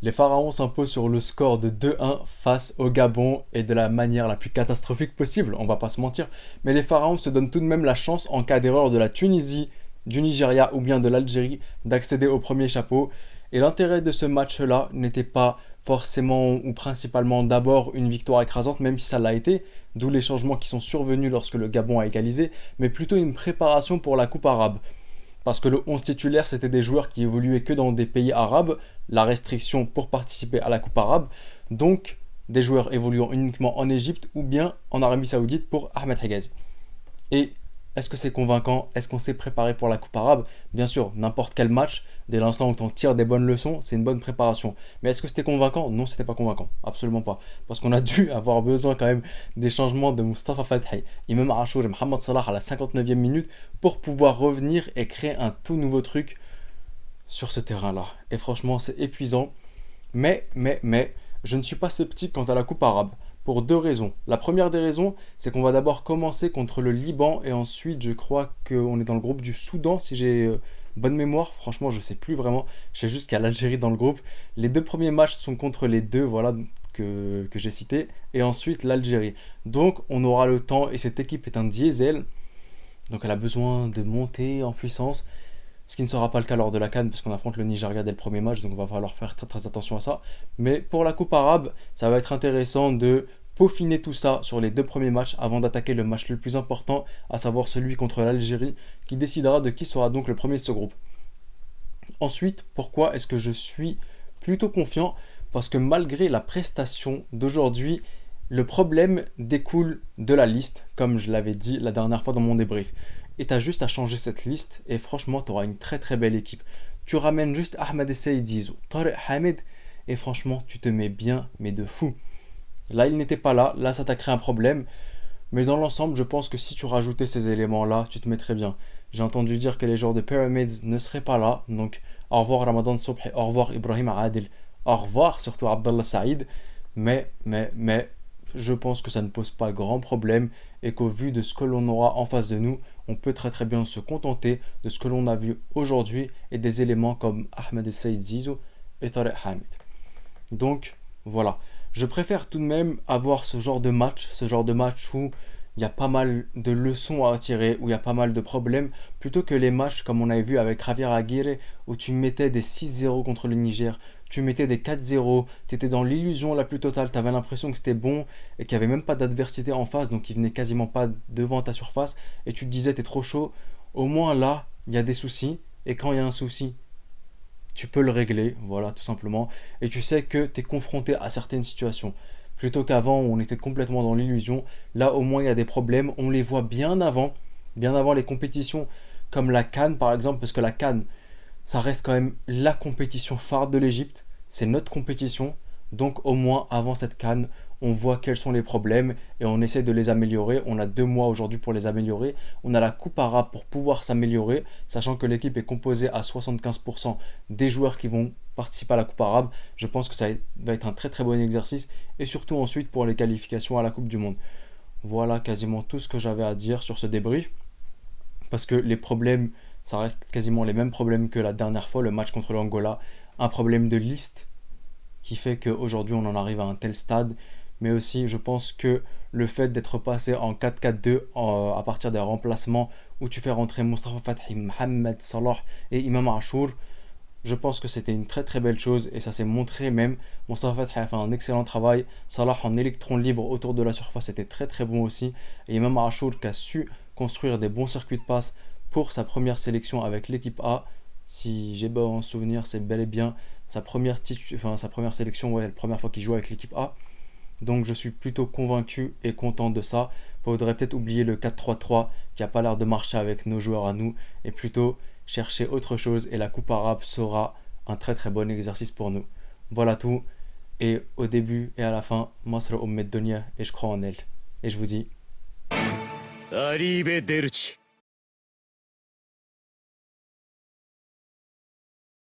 Les Pharaons s'imposent sur le score de 2-1 face au Gabon et de la manière la plus catastrophique possible, on va pas se mentir. Mais les Pharaons se donnent tout de même la chance, en cas d'erreur de la Tunisie, du Nigeria ou bien de l'Algérie, d'accéder au premier chapeau. Et l'intérêt de ce match-là n'était pas forcément ou principalement d'abord une victoire écrasante, même si ça l'a été, d'où les changements qui sont survenus lorsque le Gabon a égalisé, mais plutôt une préparation pour la Coupe arabe. Parce que le 11 titulaire, c'était des joueurs qui évoluaient que dans des pays arabes, la restriction pour participer à la Coupe arabe, donc des joueurs évoluant uniquement en Égypte ou bien en Arabie Saoudite pour Ahmed Higazi. Et est-ce que c'est convaincant? Est-ce qu'on s'est préparé pour la Coupe arabe? Bien sûr, n'importe quel match, dès l'instant où on tire des bonnes leçons, c'est une bonne préparation. Mais est-ce que c'était convaincant? Non, c'était pas convaincant. Absolument pas. Parce qu'on a dû avoir besoin quand même des changements de Mustafa Fathi, Imam Achour et Mohamed Salah à la 59e minute pour pouvoir revenir et créer un tout nouveau truc sur ce terrain-là. Et franchement, c'est épuisant. Mais, je ne suis pas sceptique quant à la Coupe arabe. Pour deux raisons. La première des raisons, c'est qu'on va d'abord commencer contre le Liban et ensuite, je crois qu'on est dans le groupe du Soudan, si j'ai bonne mémoire. Franchement, je sais plus vraiment. Je sais juste qu'il y a l'Algérie dans le groupe. Les deux premiers matchs sont contre les deux, voilà, que j'ai cités, et ensuite l'Algérie. Donc, on aura le temps et cette équipe est un diesel. Donc, elle a besoin de monter en puissance. Ce qui ne sera pas le cas lors de la CAN, parce qu'on affronte le Nigeria dès le premier match, donc on va falloir faire très, très attention à ça. Mais pour la Coupe arabe, ça va être intéressant de peaufiner tout ça sur les deux premiers matchs avant d'attaquer le match le plus important, à savoir celui contre l'Algérie, qui décidera de qui sera donc le premier de ce groupe. Ensuite, pourquoi est-ce que je suis plutôt confiant? Parce que malgré la prestation d'aujourd'hui, le problème découle de la liste, comme je l'avais dit la dernière fois dans mon débrief. Et tu as juste à changer cette liste et franchement, tu auras une très très belle équipe. Tu ramènes juste Ahmed Seydi ou Tariq Hamed et franchement, tu te mets bien, mais de fou. Là, il n'était pas là, là, ça t'a créé un problème. Mais dans l'ensemble, je pense que si tu rajoutais ces éléments-là, tu te mettrais bien. J'ai entendu dire que les joueurs de Pyramids ne seraient pas là. Donc, au revoir Ramadan Sobhi, au revoir Ibrahim Adil, au revoir surtout Abdallah Saïd. Mais, je pense que ça ne pose pas grand problème et qu'au vu de ce que l'on aura en face de nous, on peut très très bien se contenter de ce que l'on a vu aujourd'hui et des éléments comme Ahmed Saïd Zizou et Tariq Hamid. Donc, voilà. Je préfère tout de même avoir ce genre de match où il y a pas mal de leçons à tirer, où il y a pas mal de problèmes, plutôt que les matchs comme on avait vu avec Javier Aguirre, où tu mettais des 6-0 contre le Niger, tu mettais des 4-0, tu étais dans l'illusion la plus totale, tu avais l'impression que c'était bon et qu'il n'y avait même pas d'adversité en face, donc il venait quasiment pas devant ta surface, et tu te disais t'es trop chaud. Au moins là, il y a des soucis, et quand il y a un souci, tu peux le régler, voilà, tout simplement. Et tu sais que tu es confronté à certaines situations. Plutôt qu'avant où on était complètement dans l'illusion, là au moins il y a des problèmes, on les voit bien avant les compétitions, comme la CAN par exemple, parce que la CAN, ça reste quand même la compétition phare de l'Égypte, c'est notre compétition, donc au moins avant cette CAN, on voit quels sont les problèmes et on essaie de les améliorer. On a 2 mois aujourd'hui pour les améliorer. On a la Coupe arabe pour pouvoir s'améliorer, sachant que l'équipe est composée à 75% des joueurs qui vont participer à la Coupe arabe. Je pense que ça va être un très très bon exercice et surtout ensuite pour les qualifications à la Coupe du Monde. Voilà quasiment tout ce que j'avais à dire sur ce débrief parce que les problèmes, ça reste quasiment les mêmes problèmes que la dernière fois, le match contre l'Angola. Un problème de liste qui fait qu'aujourd'hui on en arrive à un tel stade, mais aussi je pense que le fait d'être passé en 4-4-2 à partir des remplacements où tu fais rentrer Mustafa Fathi, Mohamed Salah et Imam Achour, je pense que c'était une très très belle chose et ça s'est montré même. Mustafa Fathi a fait un excellent travail, Salah en électron libre autour de la surface était très très bon aussi, et Imam Achour qui a su construire des bons circuits de passe pour sa première sélection avec l'équipe A. Si j'ai bon souvenir, c'est bel et bien sa première sélection, ouais, la première fois qu'il joue avec l'équipe A. Donc je suis plutôt convaincu et content de ça. Faudrait peut-être oublier le 4-3-3 qui a pas l'air de marcher avec nos joueurs à nous et plutôt chercher autre chose et la Coupe arabe sera un très très bon exercice pour nous. Voilà tout. Et au début et à la fin, Masra Ummed Donia et je crois en elle. Et je vous dis Arrivederci.